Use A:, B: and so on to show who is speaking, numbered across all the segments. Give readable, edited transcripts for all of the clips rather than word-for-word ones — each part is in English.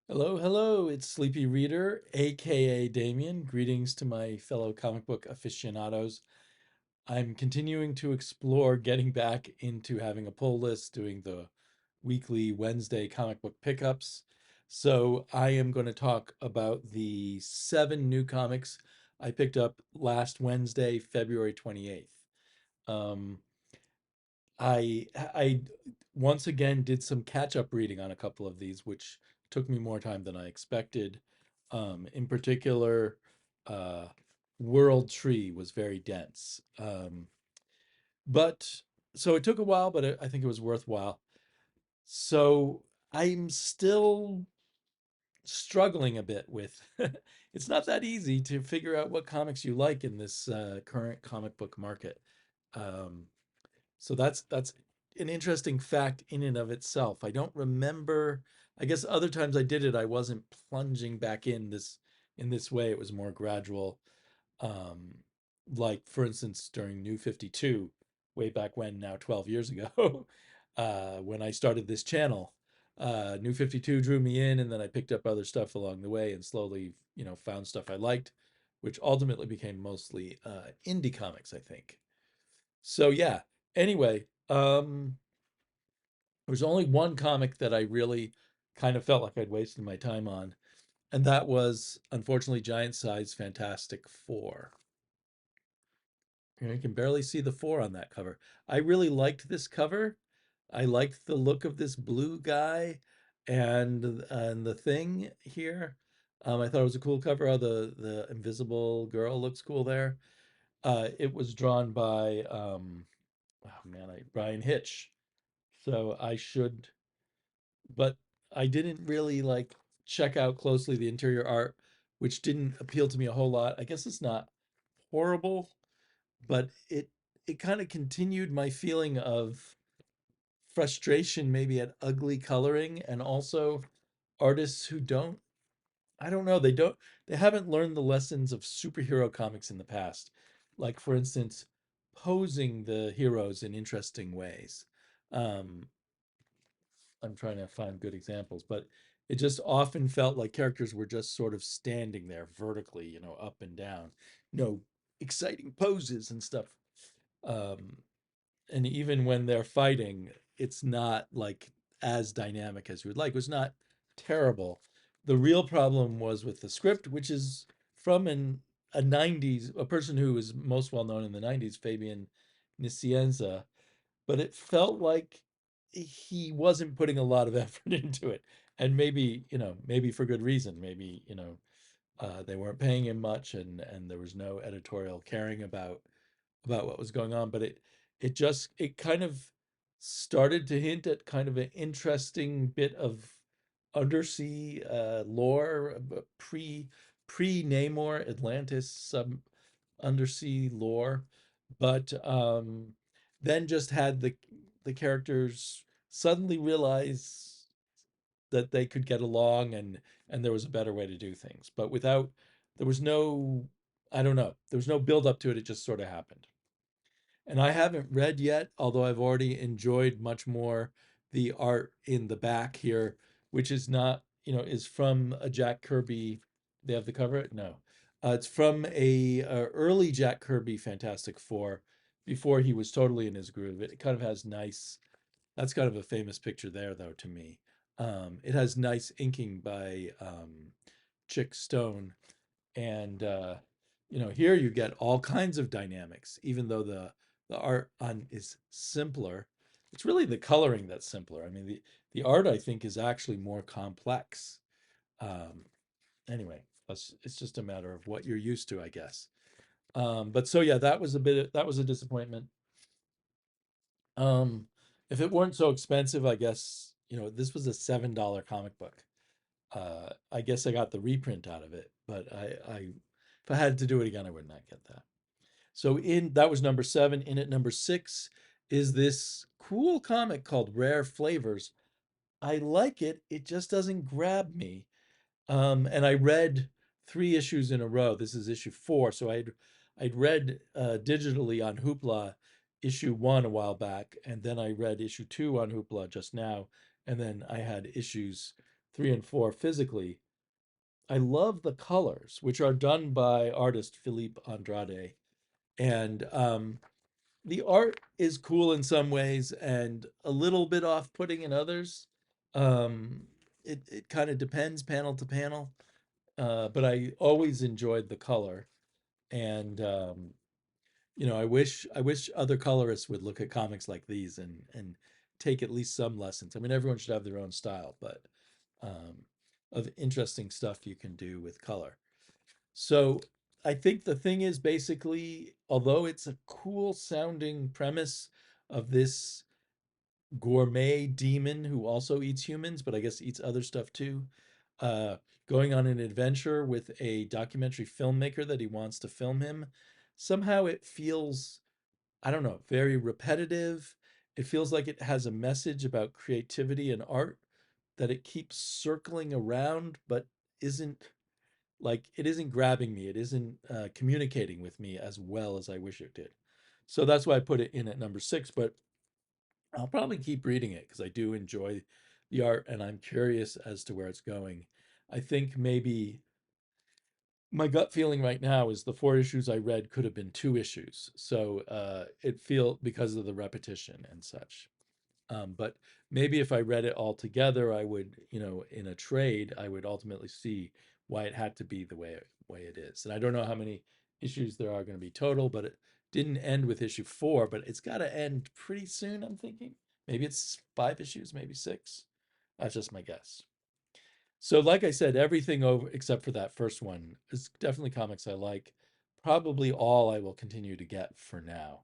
A: Hello, hello, it's Sleepy Reader, aka Damien. Greetings to my fellow comic book aficionados. I'm continuing to explore getting back into having a pull list, doing the weekly Wednesday comic book pickups. So I am going to talk about the 7 new comics I picked up last Wednesday, February 28th. Um, I once again did some catch-up reading on a couple of these, which took me more time than I expected. In particular, uh, World Tree was very dense. But so it took a while, but I think it was worthwhile. So I'm still struggling a bit with it's not that easy to figure out what comics you like in this current comic book market. Um, so that's an interesting fact in and of itself. I don't remember. I guess other times I did it, I wasn't plunging back in this way. It was more gradual. Um, like for instance, during New 52, way back when, now 12 years ago, when I started this channel, New 52 drew me in, and then I picked up other stuff along the way and slowly, found stuff I liked, which ultimately became mostly indie comics, I think. So yeah. Anyway, there was only one comic that I really kind of felt like I'd wasted my time on, and that was unfortunately Giant Size Fantastic Four. You can barely see the four on that cover. I really liked this cover. I liked the look of this blue guy and the thing here. I thought it was a cool cover. How the invisible girl looks cool there. It was drawn by oh man, Brian Hitch. So I should, but I didn't really like check out closely the interior art, which didn't appeal to me a whole lot. I guess it's not horrible, but it kind of continued my feeling of frustration maybe at ugly coloring, and also artists who don't, I don't know, they haven't learned the lessons of superhero comics in the past. Like for instance, posing the heroes in interesting ways. Um, I'm trying to find good examples, but it just often felt like characters were just sort of standing there vertically, up and down, exciting poses and stuff. Um, and even when they're fighting, it's not like as dynamic as we'd like. It was not terrible. The real problem was with the script, which is from a 90s, a person who was most well known in the 90s, Fabian Nicienza, but it felt like he wasn't putting a lot of effort into it. And maybe, maybe for good reason. Maybe, they weren't paying him much, and there was no editorial caring about what was going on. But it kind of started to hint at kind of an interesting bit of undersea lore, pre Namor Atlantis sub undersea lore, but then just had the characters suddenly realize that they could get along, and there was a better way to do things, but without, there was no, I don't know, there was no build up to it. It just sort of happened. And I haven't read yet, although I've already enjoyed much more the art in the back here, which is not, is from a Jack Kirby. They have the cover? No. It's from a early Jack Kirby Fantastic Four, before he was totally in his groove. It kind of has nice, that's kind of a famous picture there, though, to me. It has nice inking by Chick Stone, and here you get all kinds of dynamics, even though the art on is simpler. It's really the coloring that's simpler. I mean, the art, I think, is actually more complex. um anyway, it's just a matter of what you're used to, I guess. But so yeah, that was a disappointment. um if it weren't so expensive, I guess, this was a $7 comic book. I guess I got the reprint out of it, but I if I had to do it again, I would not get that. So in that was number 7. In at number 6 is this cool comic called Rare Flavors. I like it. It just doesn't grab me. And I read 3 issues in a row. This is issue 4, so I'd read digitally on Hoopla issue 1 a while back, and then I read issue 2 on Hoopla just now, and then I had issues 3 and 4 physically. I love the colors, which are done by artist Philippe Andrade. And the art is cool in some ways and a little bit off-putting in others. Um, it kind of depends panel to panel, but I always enjoyed the color. And I wish other colorists would look at comics like these and take at least some lessons. I mean, everyone should have their own style, but um, of interesting stuff you can do with color. So I think the thing is basically, although it's a cool sounding premise of this gourmet demon who also eats humans, but I guess eats other stuff too, uh, going on an adventure with a documentary filmmaker that he wants to film him, somehow it feels, I don't know, very repetitive. It feels like it has a message about creativity and art that it keeps circling around, but isn't it isn't grabbing me. It isn't communicating with me as well as I wish it did. So that's why I put it in at number 6. But I'll probably keep reading it because I do enjoy the art and I'm curious as to where it's going. I think maybe my gut feeling right now is the 4 issues I read could have been 2 issues. So it feel because of the repetition and such. But maybe if I read it all together, I would, in a trade, I would ultimately see why it had to be the way it is. And I don't know how many issues there are going to be total, but it didn't end with issue 4, but it's got to end pretty soon, I'm thinking. Maybe it's 5 issues, maybe 6. That's just my guess. So, like I said, everything over except for that first one is definitely comics I like. Probably all I will continue to get for now.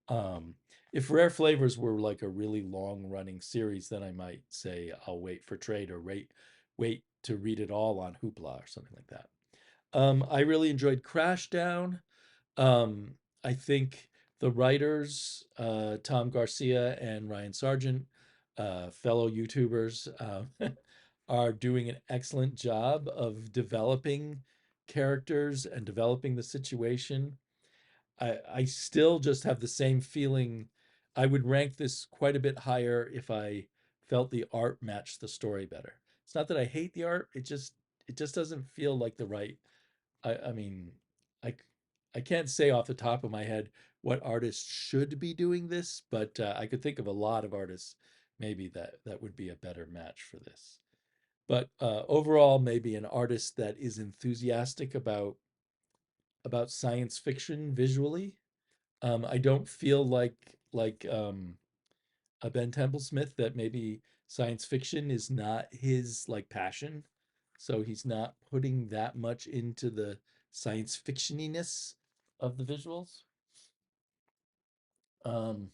A: Um, if Rare Flavors were like a really long running series, then I might say I'll wait for trade or wait to read it all on Hoopla or something like that. I really enjoyed Crashdown. Um, I think the writers, Tom Garcia and Ryan Sargent, fellow YouTubers, are doing an excellent job of developing characters and developing the situation. I still just have the same feeling. I would rank this quite a bit higher if I felt the art matched the story better. It's not that I hate the art, it just doesn't feel like the right. I mean, I I can't say off the top of my head what artist should be doing this, but I could think of a lot of artists maybe that would be a better match for this. But overall, maybe an artist that is enthusiastic about science fiction visually. I don't feel like a Ben Templesmith that maybe science fiction is not his like passion, so he's not putting that much into the science fictioniness of the visuals. Um,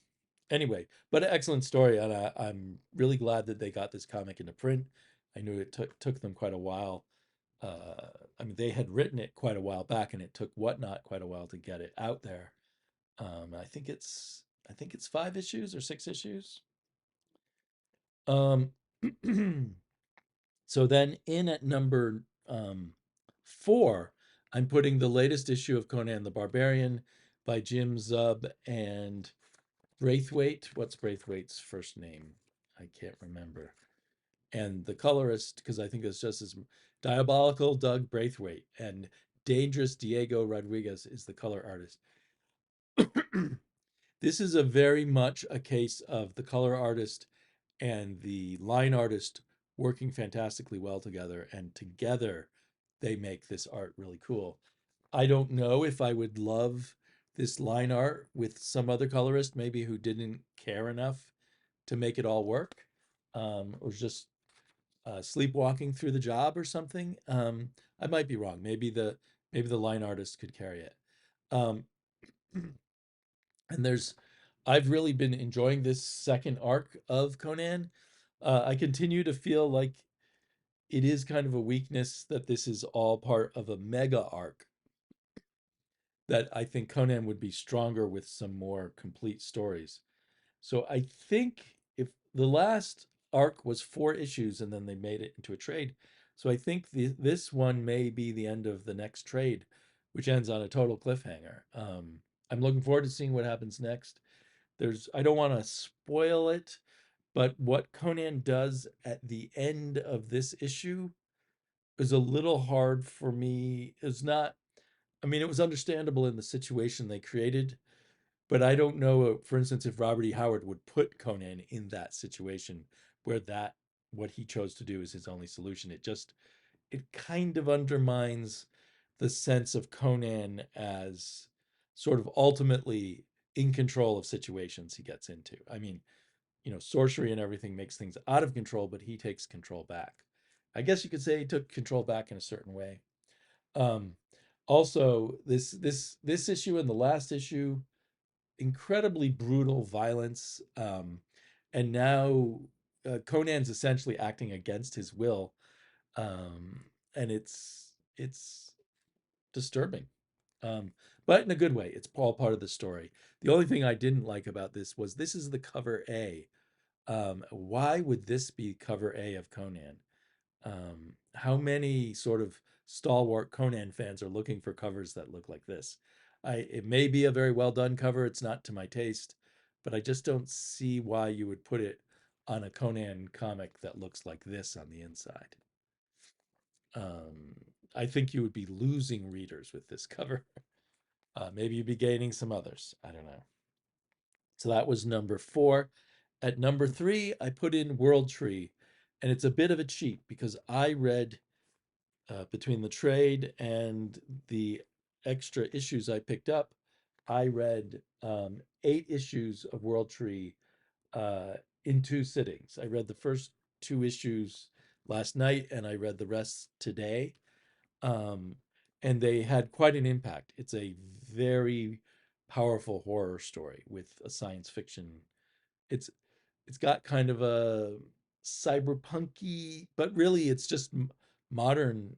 A: anyway, but an excellent story, and I'm really glad that they got this comic into print. I knew it took them quite a while. Uh, I mean, they had written it quite a while back, and it took Whatnot quite a while to get it out there. I think it's 5 issues or 6 issues. Um, so then in at number 4, I'm putting the latest issue of Conan the Barbarian by Jim Zub and Braithwaite. What's Braithwaite's first name? I can't remember. And the colorist, because I think it's just as diabolical, Doug Braithwaite, and dangerous Diego Rodriguez is the color artist. This is a very much a case of the color artist and the line artist working fantastically well together, and together they make this art really cool. I don't know if I would love this line art with some other colorist, maybe who didn't care enough to make it all work, or just sleepwalking through the job or something. I might be wrong. Maybe the line artist could carry it. Um, and I've really been enjoying this second arc of Conan. I continue to feel like it is kind of a weakness that this is all part of a mega arc, that I think Conan would be stronger with some more complete stories. So I think if the last arc was 4 issues and then they made it into a trade, so I think this one may be the end of the next trade, which ends on a total cliffhanger. I'm looking forward to seeing what happens next. I don't want to spoil it, But what Conan does at the end of this issue is a little hard for me. It's not, I mean, it was understandable in the situation they created, but I don't know, for instance, if Robert E. Howard would put Conan in that situation where that what he chose to do is his only solution. It kind of undermines the sense of Conan as sort of ultimately in control of situations he gets into. I mean, sorcery and everything makes things out of control, but he takes control back. I guess you could say he took control back in a certain way. Um, Also, this issue and the last issue, incredibly brutal violence, and now Conan's essentially acting against his will, um, and it's disturbing, um, but in a good way. It's all part of the story. The only thing I didn't like about this is the cover A. Why would this be cover A of Conan? How many sort of stalwart Conan fans are looking for covers that look like this? It may be a very well done cover. It's not to my taste, but I just don't see why you would put it on a Conan comic that looks like this on the inside. Um, I think you would be losing readers with this cover. Maybe you'd be gaining some others. I don't know. So that was number 4. At number 3, I put in World Tree, and it's a bit of a cheat because I read between the trade and the extra issues I picked up, I read 8 issues of World Tree uh, in 2 sittings. I read the first 2 issues last night, and I read the rest today. Um, and they had quite an impact. It's a very powerful horror story with a science fiction. It's it's got kind of a cyberpunky, but really it's just modern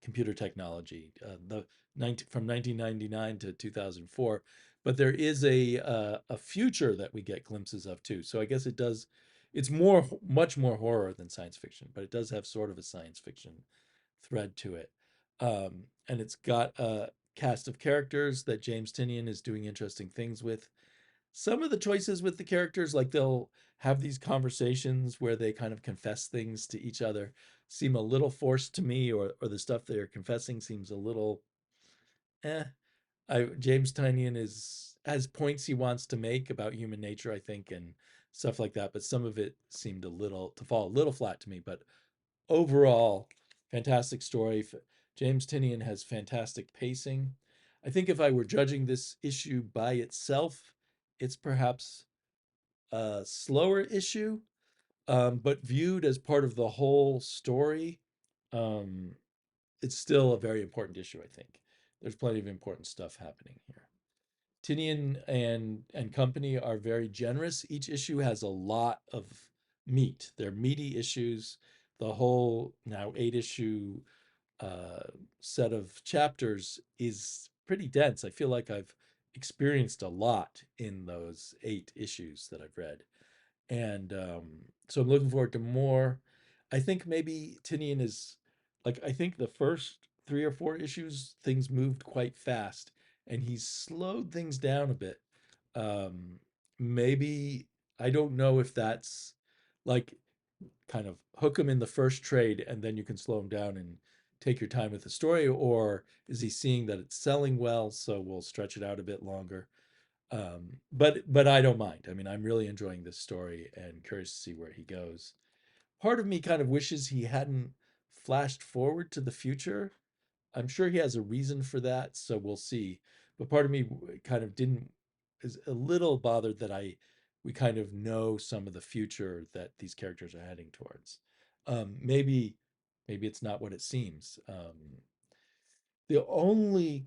A: computer technology. The 19, from 1999 to 2004, but there is a future that we get glimpses of too. So I guess it does. It's much more horror than science fiction, but it does have sort of a science fiction thread to it. And it's got a cast of characters that James Tinian is doing interesting things with. Some of the choices with the characters, like they'll have these conversations where they kind of confess things to each other, seem a little forced to me, or the stuff they're confessing seems a little eh. James Tynion is has points he wants to make about human nature, I think, and stuff like that, but some of it seemed a little to fall a little flat to me. But overall, fantastic story. James Tinian has fantastic pacing. I think if I were judging this issue by itself, it's perhaps a slower issue, but viewed as part of the whole story, um, it's still a very important issue, I think. There's plenty of important stuff happening here. Tinian and company are very generous. Each issue has a lot of meat. They're meaty issues. The whole now 8 issue uh, set of chapters is pretty dense. I feel like I've experienced a lot in those 8 issues that I've read. And so I'm looking forward to more. I think maybe Tinian is like, I think the first 3 or 4 issues, things moved quite fast, and he's slowed things down a bit. Um, Maybe, I don't know if that's like kind of hook him in the first trade and then you can slow him down and take your time with the story, or is he seeing that it's selling well, so we'll stretch it out a bit longer? But I don't mind. I mean, I'm really enjoying this story and curious to see where he goes. Part of me kind of wishes he hadn't flashed forward to the future. I'm sure he has a reason for that, so we'll see. But part of me kind of didn't is a little bothered that I we kind of know some of the future that these characters are heading towards. Maybe it's not what it seems. The only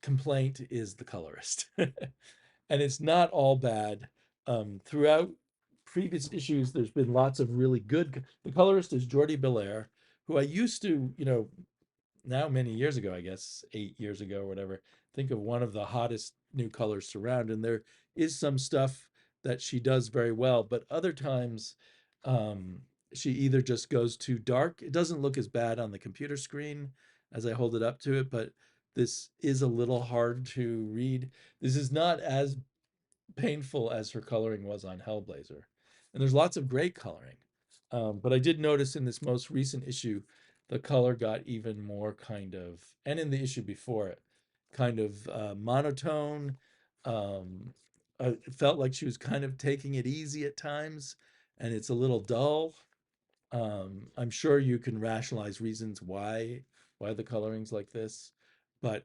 A: complaint is the colorist. And it's not all bad. Throughout previous issues, there's been lots of really good. The colorist is Jordi Belair, who I used to, now many years ago, I guess 8 years ago or whatever, think of one of the hottest new colors around. And there is some stuff that she does very well, but other times um, she either just goes too dark. It doesn't look as bad on the computer screen as I hold it up to it, but this is a little hard to read. This is not as painful as her coloring was on Hellblazer. And there's lots of great coloring. But I did notice in this most recent issue, the color got even more kind of, and in the issue before it, kind of monotone. Um, it felt like she was kind of taking it easy at times, and it's a little dull. I'm sure you can rationalize reasons why the coloring's like this, but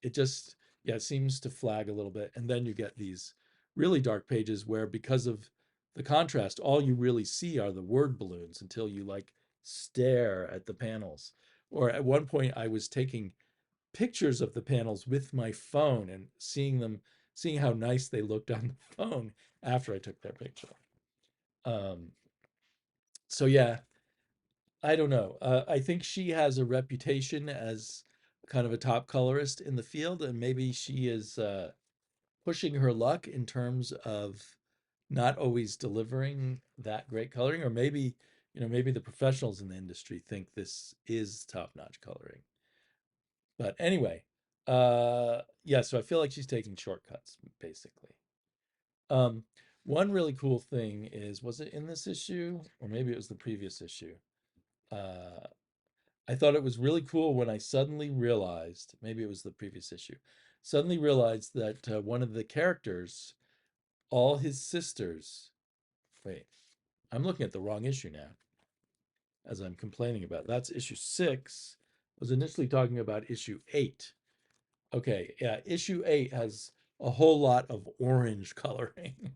A: it just, yeah, it seems to flag a little bit. And then you get these really dark pages where, because of the contrast, all you really see are the word balloons until you like stare at the panels. Or at one point, I was taking pictures of the panels with my phone and seeing how nice they looked on the phone after I took their picture. Um, so yeah, I don't know. I think she has a reputation as kind of a top colorist in the field, and maybe she is pushing her luck in terms of not always delivering that great coloring, or maybe, maybe the professionals in the industry think this is top-notch coloring. But anyway, yeah, so I feel like she's taking shortcuts, basically. Um, one really cool thing is, was it in this issue, or maybe it was the previous issue? Uh, I thought it was really cool when I suddenly realized, maybe it was the previous issue, suddenly realized that one of the characters, all his sisters, wait, I'm looking at the wrong issue now, as I'm complaining about. That's issue 6. I was initially talking about issue 8. Okay, yeah, issue 8 has a whole lot of orange coloring.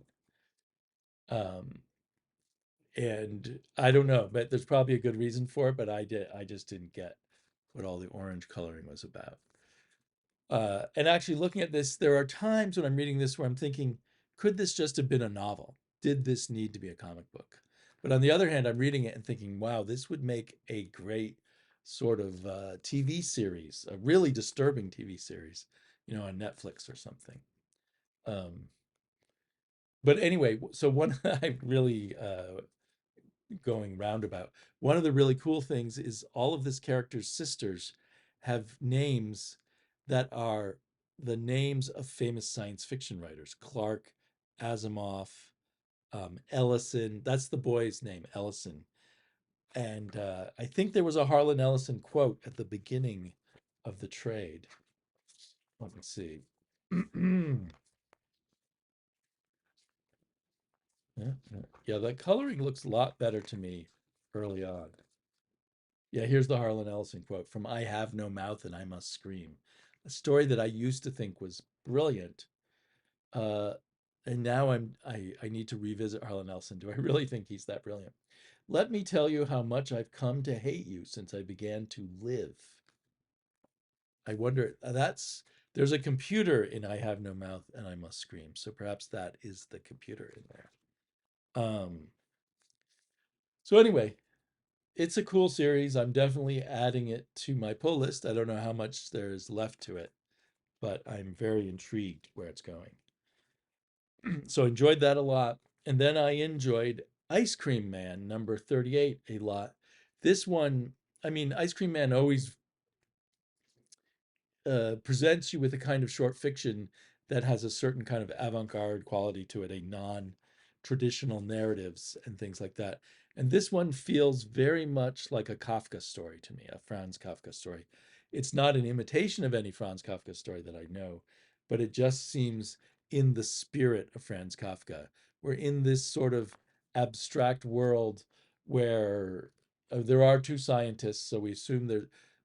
A: um, and I don't know, but there's probably a good reason for it, but I just didn't get what all the orange coloring was about. And actually, looking at this, there are times when I'm reading this where I'm thinking, could this just have been a novel? Did this need to be a comic book? But on the other hand, I'm reading it and thinking, wow, this would make a great sort of TV series, a really disturbing TV series, on Netflix or something. Um, but anyway, so one I really going roundabout. One of the really cool things is all of this character's sisters have names that are the names of famous science fiction writers. Clark, Asimov, Ellison. That's the boy's name, Ellison. And I think there was a Harlan Ellison quote at the beginning of the trade. Let me see. Yeah, the coloring looks a lot better to me early on. Yeah, here's the Harlan Ellison quote from I Have No Mouth and I Must Scream, a story that I used to think was brilliant. Uh, and now I need to revisit Harlan Ellison. Do I really think he's that brilliant? Let me tell you how much I've come to hate you since I began to live. I wonder, there's a computer in I Have No Mouth and I Must Scream. So perhaps that is the computer in there. So anyway, it's a cool series. I'm definitely adding it to my pull list. I don't know how much there's left to it, but I'm very intrigued where it's going. So enjoyed that a lot. And then I enjoyed Ice Cream Man number 38 a lot. This one, I mean, Ice Cream Man always presents you with a kind of short fiction that has a certain kind of avant-garde quality to it, a non-traditional narratives and things like that. And this one feels very much like a Kafka story to me, a Franz Kafka story. It's not an imitation of any Franz Kafka story that I know, but it just seems in the spirit of Franz Kafka. We're in this sort of abstract world where there are two scientists, so we assume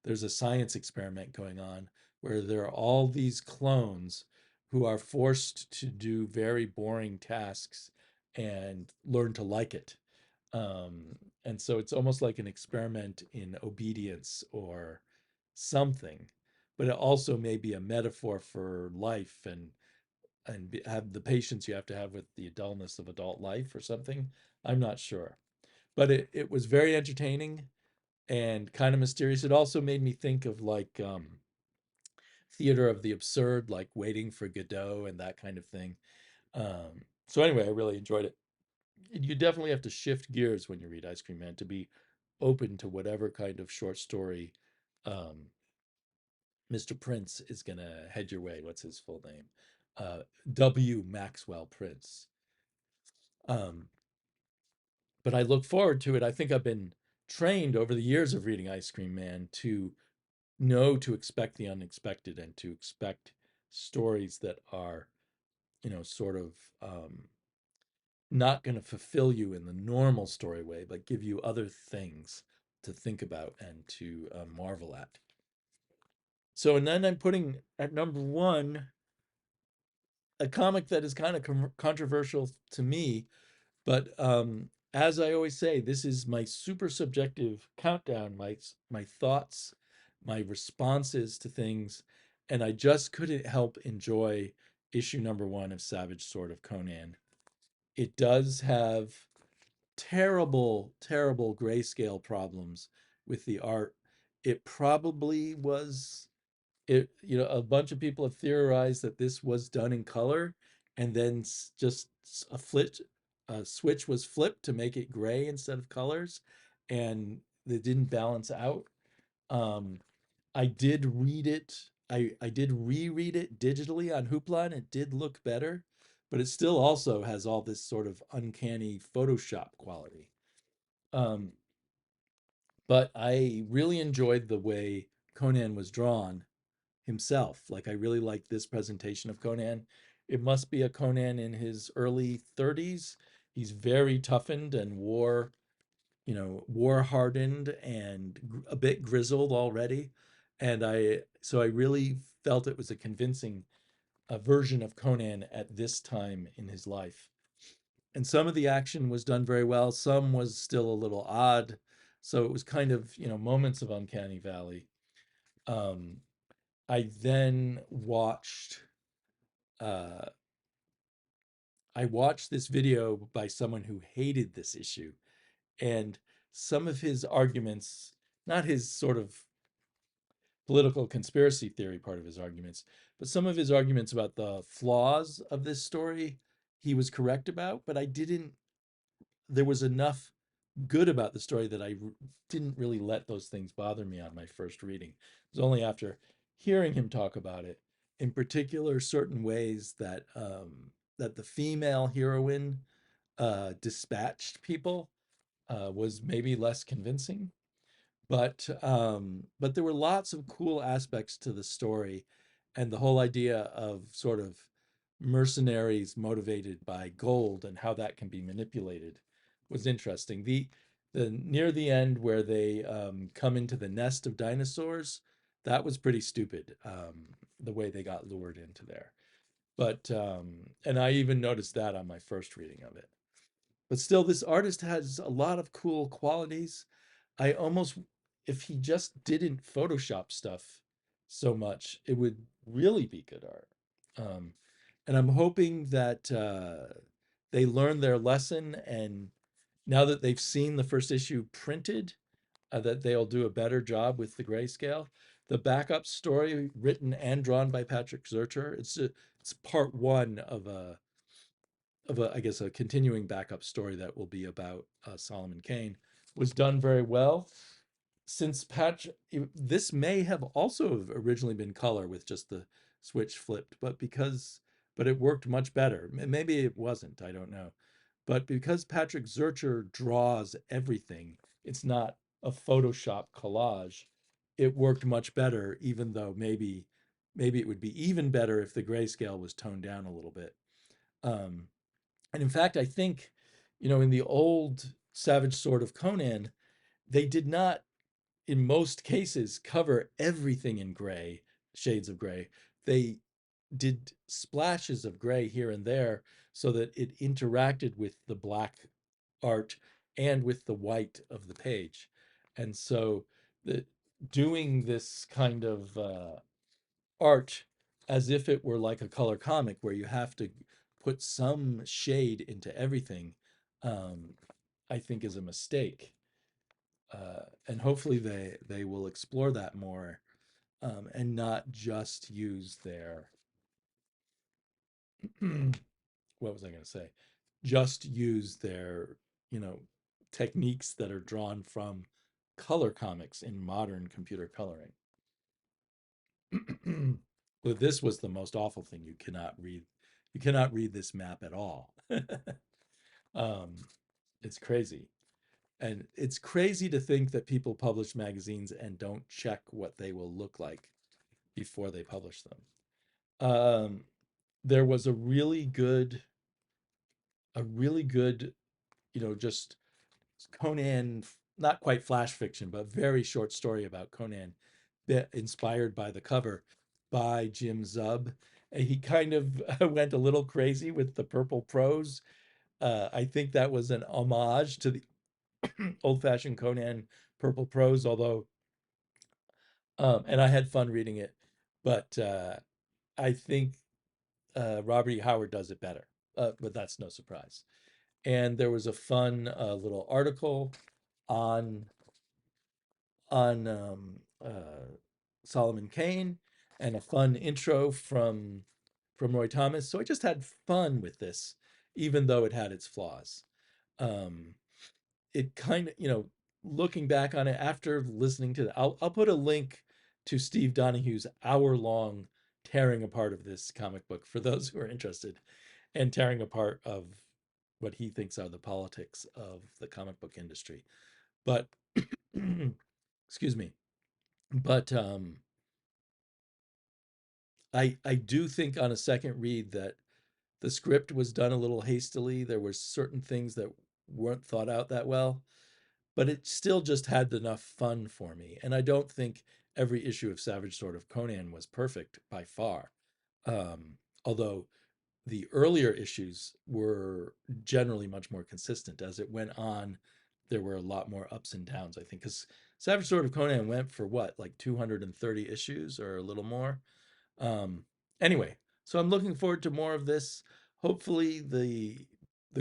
A: there's a science experiment going on where there are all these clones who are forced to do very boring tasks and learn to like it. And so it's almost like an experiment in obedience or something, but it also may be a metaphor for life and have the patience you have to have with the dullness of adult life or something. I'm not sure, but it was very entertaining and kind of mysterious. It also made me think of like theater of the absurd, like Waiting for Godot and that kind of thing. So anyway, I really enjoyed it. You definitely have to shift gears when you read Ice Cream Man to be open to whatever kind of short story Mr. Prince is gonna head your way. What's his full name? uh, W. Maxwell prints. Um, but I look forward to it. I think I've been trained over the years of reading Ice Cream Man to know to expect the unexpected and to expect stories that are, sort of not going to fulfill you in the normal story way, but give you other things to think about and to marvel at. So, and then I'm putting at number one a comic that is kind of controversial to me, but as I always say, this is my super subjective countdown, my thoughts, my responses to things, and I just couldn't help enjoy issue number one of Savage Sword of Conan. It does have terrible, terrible grayscale problems with the art. It probably was it. A bunch of people have theorized that this was done in color, and then just a switch was flipped to make it gray instead of colors, and it didn't balance out. Um, I did read it. I did reread it digitally on Hoopla, and it did look better, but it still also has all this sort of uncanny Photoshop quality. Um, but I really enjoyed the way Conan was drawn himself. Like I really liked this presentation of Conan. It must be a Conan in his early 30s. He's very toughened and war hardened and a bit grizzled already. And I really felt it was a convincing version of Conan at this time in his life. And some of the action was done very well, some was still a little odd. So it was kind of, moments of Uncanny Valley. Um, I then uh, watched this video by someone who hated this issue, and some of his arguments, not his sort of political conspiracy theory part of his arguments, but some of his arguments about the flaws of this story, he was correct about, but I didn't. There was enough good about the story that I didn't really let those things bother me on my first reading. It was only after hearing him talk about it, in particular, certain ways that the female heroine dispatched people was maybe less convincing. But there were lots of cool aspects to the story, and the whole idea of sort of mercenaries motivated by gold and how that can be manipulated was interesting. The near the end where they come into the nest of dinosaurs, that was pretty stupid. The way they got lured into there, but and I even noticed that on my first reading of it. But still, this artist has a lot of cool qualities. I almost, if he just didn't Photoshop stuff so much, it would really be good art. Um, and I'm hoping that they learn their lesson, and now that they've seen the first issue printed, that they'll do a better job with the grayscale. The backup story, written and drawn by Patrick Zurcher, it's part one of I guess a continuing backup story that will be about Solomon Kane, was done very well. Since this may have also originally been color with just the switch flipped, but it worked much better. Maybe it wasn't, I don't know. But because Patrick Zurcher draws everything, it's not a Photoshop collage. It worked much better, even though maybe it would be even better if the grayscale was toned down a little bit. Um, and in fact, I think, in the old Savage Sword of Conan, they did not, in most cases, cover everything in gray, shades of gray. They did splashes of gray here and there so that it interacted with the black art and with the white of the page. And so the doing this kind of art as if it were like a color comic where you have to put some shade into everything, um, I think is a mistake. And hopefully they will explore that more, and not just use their what was I going to say? Just use their you know techniques that are drawn from color comics in modern computer coloring. this was the most awful thing. You cannot read this map at all. um, it's crazy. And it's crazy to think that people publish magazines and don't check what they will look like before they publish them. There was a really good, just Conan, not quite flash fiction, but very short story about Conan, that inspired by the cover by Jim Zub. And he kind of went a little crazy with the purple prose. I think that was an homage to the old-fashioned Conan purple prose, although, and I had fun reading it, but I think Robert E. Howard does it better, but that's no surprise. And there was a fun little article on Solomon Kane, and a fun intro from Roy Thomas. So I just had fun with this, even though it had its flaws. Um, it kind of, looking back on it after listening to I'll put a link to Steve Donahue's hour-long tearing apart of this comic book for those who are interested, and tearing apart of what he thinks are the politics of the comic book industry. But excuse me. But I do think on a second read that the script was done a little hastily. There were certain things that weren't thought out that well, but it still just had enough fun for me. And I don't think every issue of Savage Sword of Conan was perfect by far. Although the earlier issues were generally much more consistent. As it went on, there were a lot more ups and downs, I think, because Savage Sword of Conan went for what, like 230 issues or a little more. Um, anyway, so I'm looking forward to more of this. Hopefully, the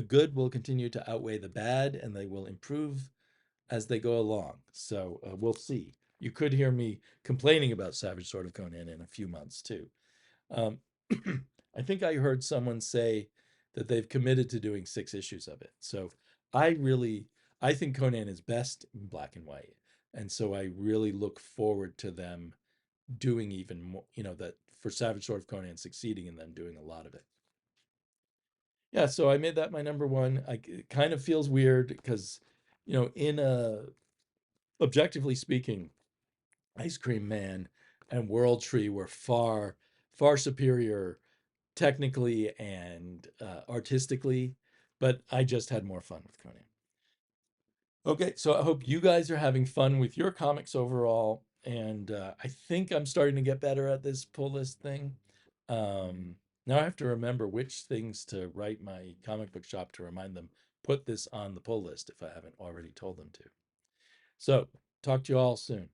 A: good will continue to outweigh the bad, and they will improve as they go along. So we'll see. You could hear me complaining about Savage Sword of Conan in a few months too. Um, I think I heard someone say that they've committed to doing 6 issues of it. So I really, I think Conan is best in black and white, and so I really look forward to them doing even more. That for Savage Sword of Conan succeeding and then doing a lot of it. Yeah, so I made that my number one. It kind of feels weird because, in a objectively speaking, Ice Cream Man and World Tree were far, far superior technically and artistically, but I just had more fun with Conan. Okay, so I hope you guys are having fun with your comics overall, and I think I'm starting to get better at this pull list thing. Um, Now I have to remember which things to write my comic book shop to remind them put this on the pull list if I haven't already told them to. So talk to you all soon.